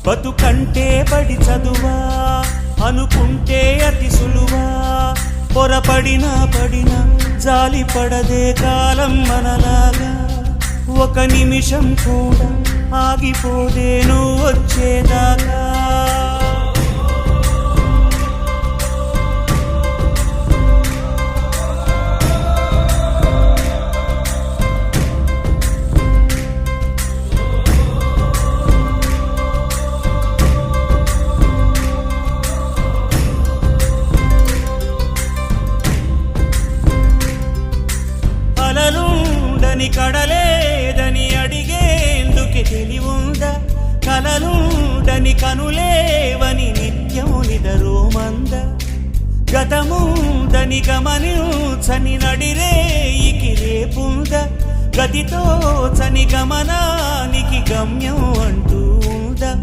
బతుకంటే బడి చదువా అనుకుంటే అతి సులువా పొరపడినా పడినా జాలి పడదే కాలం మనలాగా ఒక నిమిషం కూడా ఆగిపోదే నువ్వు వచ్చేదాకా కలలుండని కడలేదని అడిగేందుకే తెలివుందా కలలుండని కనులేవని నిత్యము నిదరోమంద గతముందని గమనించని నడిరేయికి రేపుందా గతితో చని గమనానికి గమ్యం అంటూ